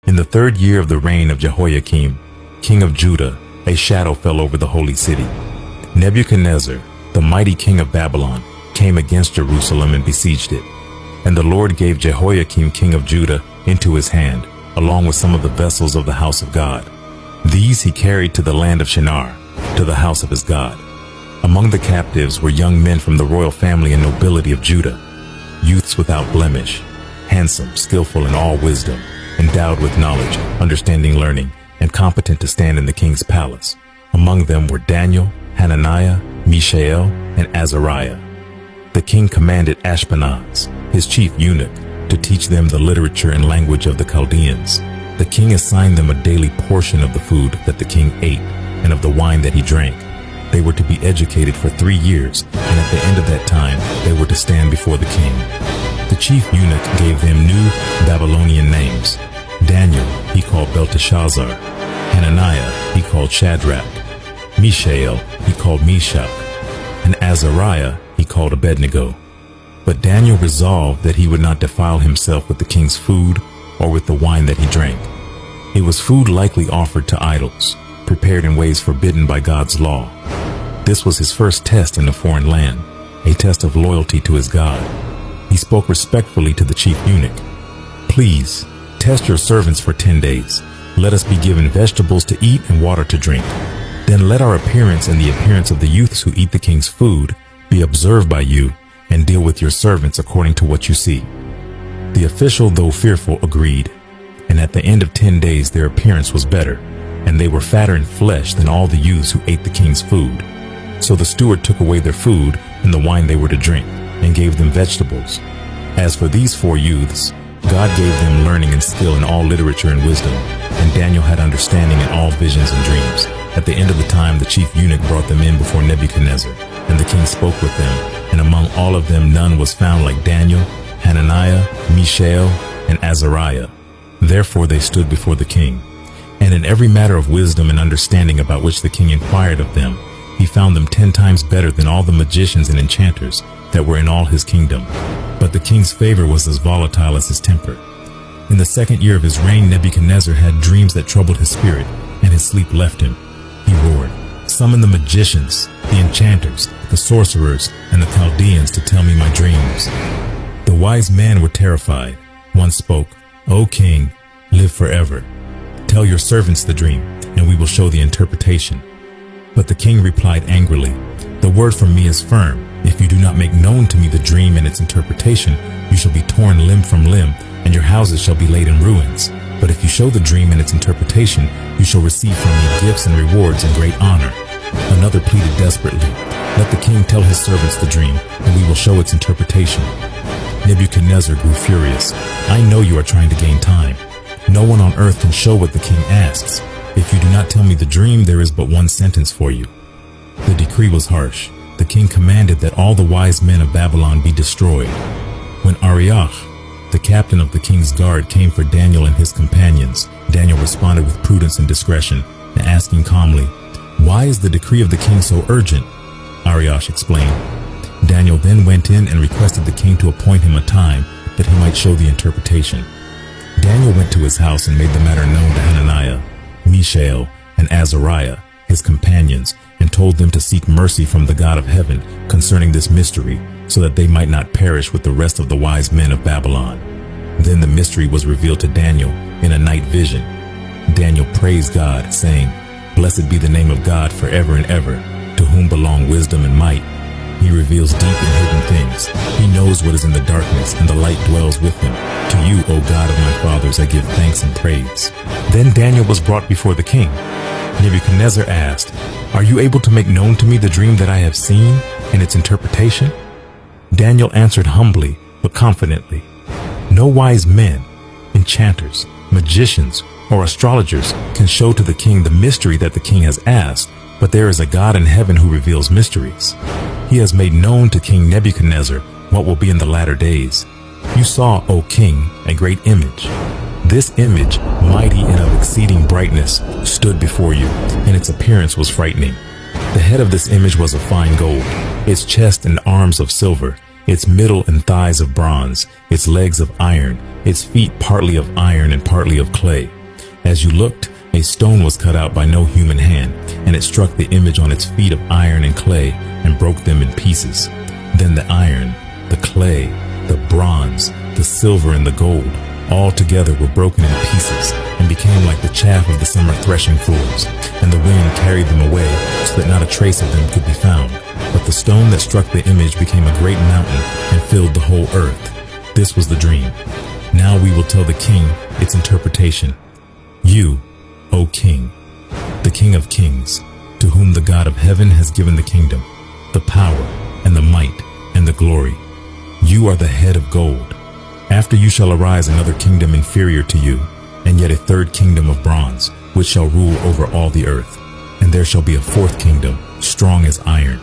In the 3rd year of the reign of Jehoiakim, king of Judah, a shadow fell over the holy city. Nebuchadnezzar, the mighty king of Babylon, came against Jerusalem and besieged it. And the Lord gave Jehoiakim, king of Judah, into his hand, along with some of the vessels of the house of God. These he carried to the land of Shinar, to the house of his God. Among the captives were young men from the royal family and nobility of Judah, youths without blemish, handsome, skillful in all wisdom, endowed with knowledge, understanding, learning, and competent to stand in the king's palace. Among them were Daniel, Hananiah, Mishael, and Azariah. The king commanded Ashpenaz, his chief eunuch, to teach them the literature and language of the Chaldeans. The king assigned them a daily portion of the food that the king ate and of the wine that he drank. They were to be educated for 3 years, and at the end of that time, they were to stand before the king. The chief eunuch gave them new Babylonian names. Daniel he called Belteshazzar, Hananiah he called Shadrach, Mishael he called Meshach, and Azariah he called Abednego. But Daniel resolved that he would not defile himself with the king's food or with the wine that he drank. It was food likely offered to idols, prepared in ways forbidden by God's law. This was his first test in a foreign land, a test of loyalty to his God. He spoke respectfully to the chief eunuch. "Please, test your servants for 10 days. Let us be given vegetables to eat and water to drink. Then let our appearance and the appearance of the youths who eat the king's food be observed by you, and deal with your servants according to what you see." The official, though fearful, agreed, and at the end of 10 days their appearance was better, and they were fatter in flesh than all the youths who ate the king's food. So the steward took away their food and the wine they were to drink, and gave them vegetables. As for these 4 youths, God gave them learning and skill in all literature and wisdom, and Daniel had understanding in all visions and dreams. At the end of the time, the chief eunuch brought them in before Nebuchadnezzar, and the king spoke with them, and among all of them none was found like Daniel, Hananiah, Mishael, and Azariah. Therefore they stood before the king. And in every matter of wisdom and understanding about which the king inquired of them, he found them 10 times better than all the magicians and enchanters that were in all his kingdom. But the king's favor was as volatile as his temper. In the 2nd year of his reign, Nebuchadnezzar had dreams that troubled his spirit, and his sleep left him. He roared, "Summon the magicians, the enchanters, the sorcerers, and the Chaldeans to tell me my dreams." The wise men were terrified. One spoke, "O king, live forever. Tell your servants the dream, and we will show the interpretation." But the king replied angrily, "The word from me is firm. If you do not make known to me the dream and its interpretation, you shall be torn limb from limb, and your houses shall be laid in ruins. But if you show the dream and its interpretation, you shall receive from me gifts and rewards and great honor." Another pleaded desperately, "Let the king tell his servants the dream, and we will show its interpretation." Nebuchadnezzar grew furious. "I know you are trying to gain time. No one on earth can show what the king asks. If you do not tell me the dream, there is but one sentence for you." The decree was harsh. The king commanded that all the wise men of Babylon be destroyed. When Arioch, the captain of the king's guard, came for Daniel and his companions, Daniel responded with prudence and discretion, and asking calmly, "Why is the decree of the king so urgent?" Arioch explained. Daniel then went in and requested the king to appoint him a time that he might show the interpretation. Daniel went to his house and made the matter known to Hananiah, Mishael, and Azariah, his companions, and told them to seek mercy from the God of heaven concerning this mystery, so that they might not perish with the rest of the wise men of Babylon. Then the mystery was revealed to Daniel in a night vision. Daniel praised God, saying, "Blessed be the name of God forever and ever, to whom belong wisdom and might. He reveals deep and hidden things. He knows what is in the darkness, and the light dwells with him. To you, O God of my fathers, I give thanks and praise." Then Daniel was brought before the king. Nebuchadnezzar asked, "Are you able to make known to me the dream that I have seen and its interpretation?" Daniel answered humbly but confidently, "No wise men, enchanters, magicians, or astrologers can show to the king the mystery that the king has asked, but there is a God in heaven who reveals mysteries. He has made known to King Nebuchadnezzar what will be in the latter days. You saw, O king, a great image. This image, mighty and of exceeding brightness, stood before you, and its appearance was frightening. The head of this image was of fine gold, its chest and arms of silver, its middle and thighs of bronze, its legs of iron, its feet partly of iron and partly of clay. As you looked, a stone was cut out by no human hand, and it struck the image on its feet of iron and clay and broke them in pieces. Then the iron, the clay, the bronze, the silver, and the gold all together were broken in pieces and became like the chaff of the summer threshing floors, and the wind carried them away so that not a trace of them could be found. But the stone that struck the image became a great mountain and filled the whole earth. This was the dream. Now we will tell the king its interpretation. You, O king, the King of kings, to whom the God of heaven has given the kingdom, the power, and the might, and the glory. You are the head of gold. After you shall arise another kingdom inferior to you, and yet a third kingdom of bronze, which shall rule over all the earth. And there shall be a fourth kingdom, strong as iron.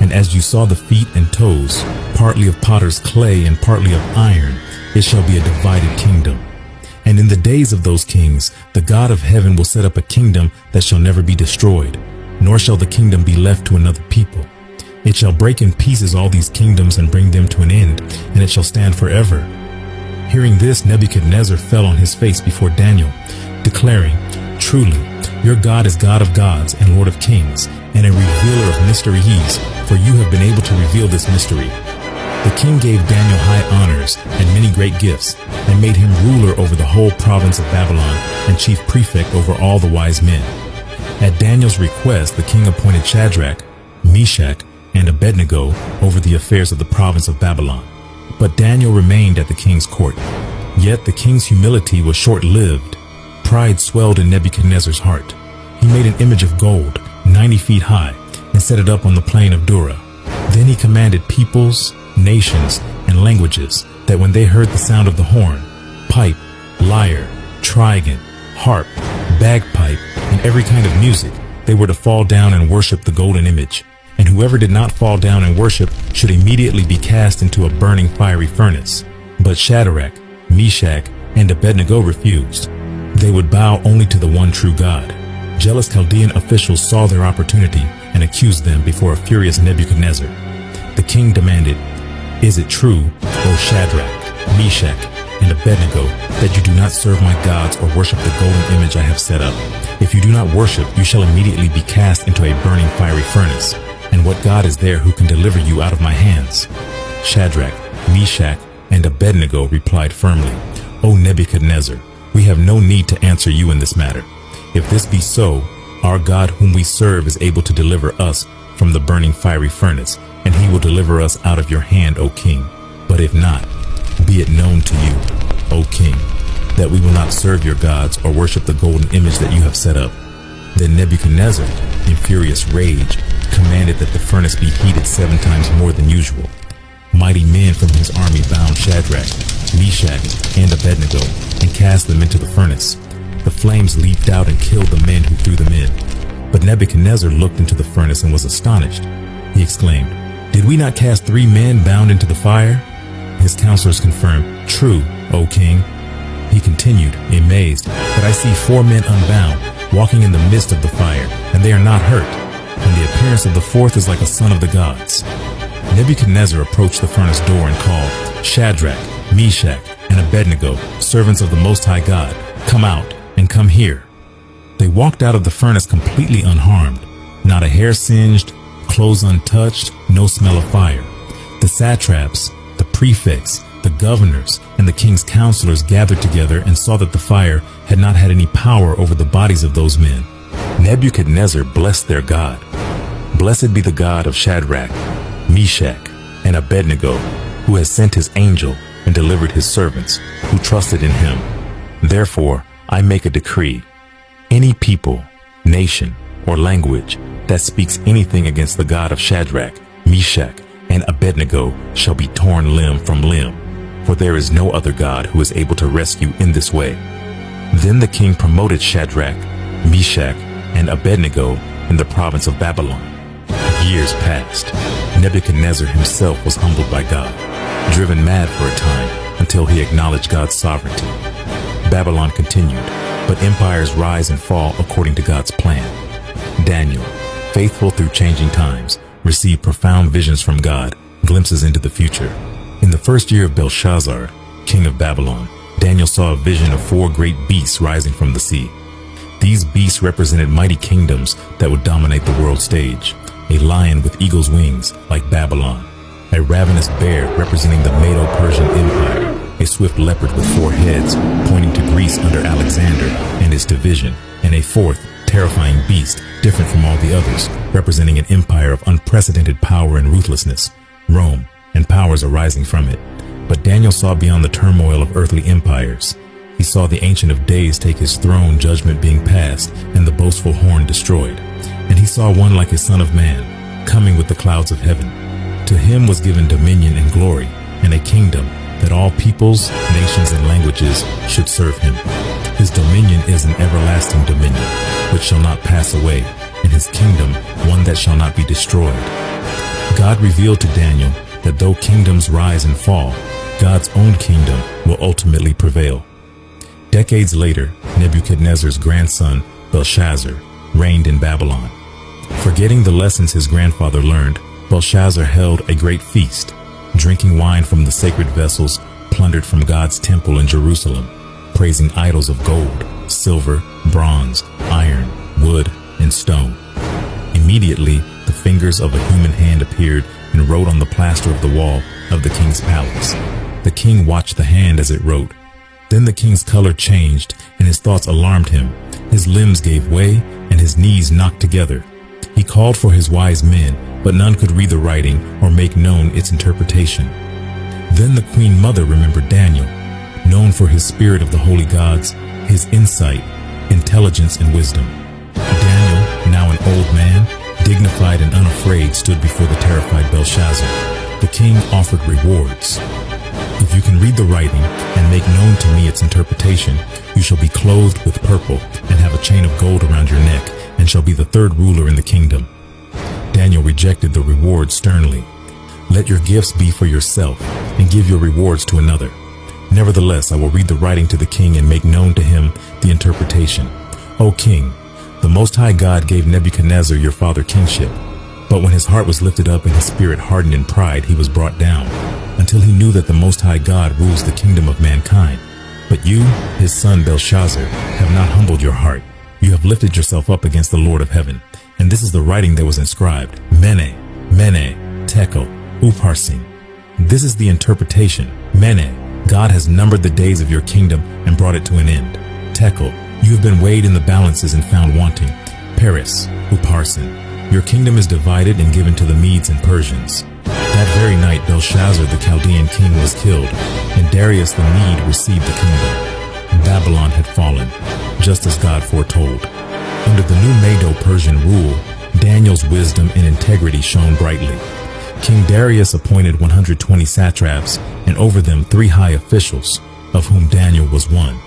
And as you saw the feet and toes, partly of potter's clay and partly of iron, it shall be a divided kingdom. And in the days of those kings, the God of heaven will set up a kingdom that shall never be destroyed, nor shall the kingdom be left to another people. It shall break in pieces all these kingdoms and bring them to an end, and it shall stand forever. Hearing this, Nebuchadnezzar fell on his face before Daniel, declaring, Truly, your God is God of gods and Lord of kings, and a revealer of mysteries, for you have been able to reveal this mystery. The king gave Daniel high honors and many great gifts, and made him ruler over the whole province of Babylon and chief prefect over all the wise men. At Daniel's request, the king appointed Shadrach, Meshach, and Abednego over the affairs of the province of Babylon. But Daniel remained at the king's court. Yet the king's humility was short-lived. Pride swelled in Nebuchadnezzar's heart. He made an image of gold, 90 feet high, and set it up on the plain of Dura. Then he commanded peoples, nations, and languages that when they heard the sound of the horn, pipe, lyre, trigon, harp, bagpipe, and every kind of music, they were to fall down and worship the golden image. And whoever did not fall down and worship should immediately be cast into a burning fiery furnace. But Shadrach, Meshach, and Abednego refused. They would bow only to the one true God. Jealous Chaldean officials saw their opportunity and accused them before a furious Nebuchadnezzar. The king demanded, Is it true, O Shadrach, Meshach, and Abednego, that you do not serve my gods or worship the golden image I have set up? If you do not worship, you shall immediately be cast into a burning fiery furnace. And what God is there who can deliver you out of my hands? Shadrach, Meshach, and Abednego replied firmly, O Nebuchadnezzar, we have no need to answer you in this matter. If this be so, our God whom we serve is able to deliver us from the burning fiery furnace, and he will deliver us out of your hand, O king. But if not, be it known to you, O king, that we will not serve your gods or worship the golden image that you have set up. Then Nebuchadnezzar, in furious rage, commanded that the furnace be heated 7 times more than usual. Mighty men from his army bound Shadrach, Meshach, and Abednego and cast them into the furnace. The flames leaped out and killed the men who threw them in. But Nebuchadnezzar looked into the furnace and was astonished. He exclaimed, Did we not cast 3 men bound into the fire? His counselors confirmed, True, O king. He continued, amazed, But I see 4 men unbound, walking in the midst of the fire, and they are not hurt. And the appearance of the 4th is like a son of the gods. Nebuchadnezzar approached the furnace door and called, Shadrach, Meshach, and Abednego, servants of the Most High God, come out and come here. They walked out of the furnace completely unharmed, not a hair singed, clothes untouched, no smell of fire. The satraps, the prefects, the governors, and the king's counselors gathered together and saw that the fire had not had any power over the bodies of those men. Nebuchadnezzar blessed their God. Blessed be the God of Shadrach, Meshach, and Abednego, who has sent his angel and delivered his servants, who trusted in him. Therefore, I make a decree. Any people, nation, or language that speaks anything against the God of Shadrach, Meshach, and Abednego shall be torn limb from limb, for there is no other God who is able to rescue in this way. Then the king promoted Shadrach, Meshach, and Abednego in the province of Babylon. Years passed. Nebuchadnezzar himself was humbled by God, driven mad for a time until he acknowledged God's sovereignty. Babylon continued, but empires rise and fall according to God's plan. Daniel, faithful through changing times, received profound visions from God, glimpses into the future. In the first year of Belshazzar, king of Babylon, Daniel saw a vision of 4 great beasts rising from the sea. These beasts represented mighty kingdoms that would dominate the world stage. A lion with eagle's wings, like Babylon. A ravenous bear representing the Medo-Persian Empire. A swift leopard with 4 heads, pointing to Greece under Alexander and its division. And a 4th, terrifying beast, different from all the others, representing an empire of unprecedented power and ruthlessness. Rome, and powers arising from it. But Daniel saw beyond the turmoil of earthly empires. He saw the Ancient of Days take his throne, judgment being passed, and the boastful horn destroyed. And he saw one like a son of man, coming with the clouds of heaven. To him was given dominion and glory, and a kingdom that all peoples, nations, and languages should serve him. His dominion is an everlasting dominion, which shall not pass away, and his kingdom one that shall not be destroyed. God revealed to Daniel that though kingdoms rise and fall, God's own kingdom will ultimately prevail. Decades later, Nebuchadnezzar's grandson, Belshazzar, reigned in Babylon. Forgetting the lessons his grandfather learned, Belshazzar held a great feast, drinking wine from the sacred vessels plundered from God's temple in Jerusalem, praising idols of gold, silver, bronze, iron, wood, and stone. Immediately, the fingers of a human hand appeared and wrote on the plaster of the wall of the king's palace. The king watched the hand as it wrote. Then the king's color changed, and his thoughts alarmed him. His limbs gave way, and his knees knocked together. He called for his wise men, but none could read the writing or make known its interpretation. Then the queen mother remembered Daniel, known for his spirit of the holy gods, his insight, intelligence, and wisdom. Daniel, now an old man, dignified and unafraid, stood before the terrified Belshazzar. The king offered rewards. If you can read the writing and make known to me its interpretation, you shall be clothed with purple and have a chain of gold around your neck, and shall be the 3rd ruler in the kingdom. Daniel rejected the reward sternly. Let your gifts be for yourself, and give your rewards to another. Nevertheless, I will read the writing to the king and make known to him the interpretation. O king, the Most High God gave Nebuchadnezzar your father kingship. But when his heart was lifted up and his spirit hardened in pride, he was brought down, until he knew that the Most High God rules the kingdom of mankind. But you, his son Belshazzar, have not humbled your heart. You have lifted yourself up against the Lord of heaven. And this is the writing that was inscribed: Mene, Mene, Tekel, Upharsin. This is the interpretation. Mene, God has numbered the days of your kingdom and brought it to an end. Tekel, you have been weighed in the balances and found wanting. Peres, Upharsin, your kingdom is divided and given to the Medes and Persians. That very night Belshazzar the Chaldean king was killed, and Darius the Mede received the kingdom. Babylon had fallen, just as God foretold. Under the new Medo-Persian rule, Daniel's wisdom and integrity shone brightly. King Darius appointed 120 satraps, and over them 3 high officials, of whom Daniel was one.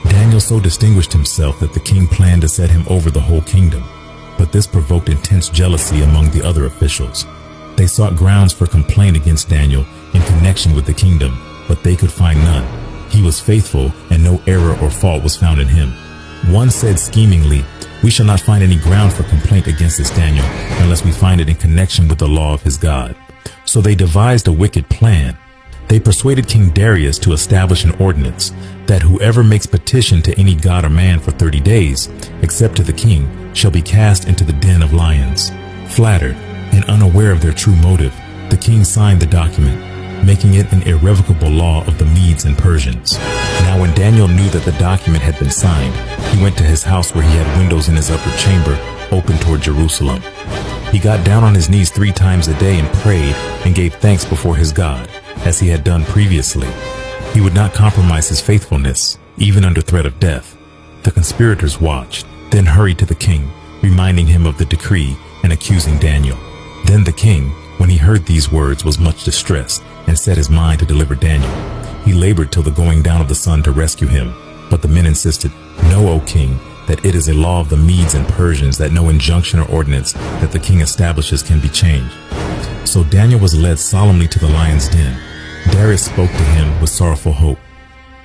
Daniel so distinguished himself that the king planned to set him over the whole kingdom, but this provoked intense jealousy among the other officials. They sought grounds for complaint against Daniel in connection with the kingdom, but they could find none. He was faithful, and no error or fault was found in him. One said schemingly, "We shall not find any ground for complaint against this Daniel unless we find it in connection with the law of his God." So they devised a wicked plan. They persuaded King Darius to establish an ordinance that whoever makes petition to any god or man for 30 days, except to the king, shall be cast into the den of lions. Flattered and unaware of their true motive, the king signed the document, making it an irrevocable law of the Medes and Persians. Now when Daniel knew that the document had been signed, he went to his house where he had windows in his upper chamber open toward Jerusalem. He got down on his knees 3 times a day and prayed and gave thanks before his God, as he had done previously. He would not compromise his faithfulness, even under threat of death. The conspirators watched, then hurried to the king, reminding him of the decree and accusing Daniel. Then the king, when he heard these words, was much distressed and set his mind to deliver Daniel. He labored till the going down of the sun to rescue him. But the men insisted, "Know, O king, that it is a law of the Medes and Persians that no injunction or ordinance that the king establishes can be changed." So Daniel was led solemnly to the lion's den. Darius spoke to him with sorrowful hope.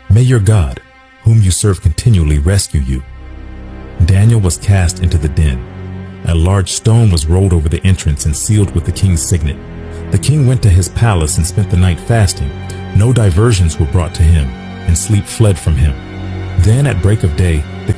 "May your God, whom you serve continually, rescue you." Daniel was cast into the den. A large stone was rolled over the entrance and sealed with the king's signet. The king went to his palace and spent the night fasting. No diversions were brought to him. and sleep fled from him. Then at break of day, the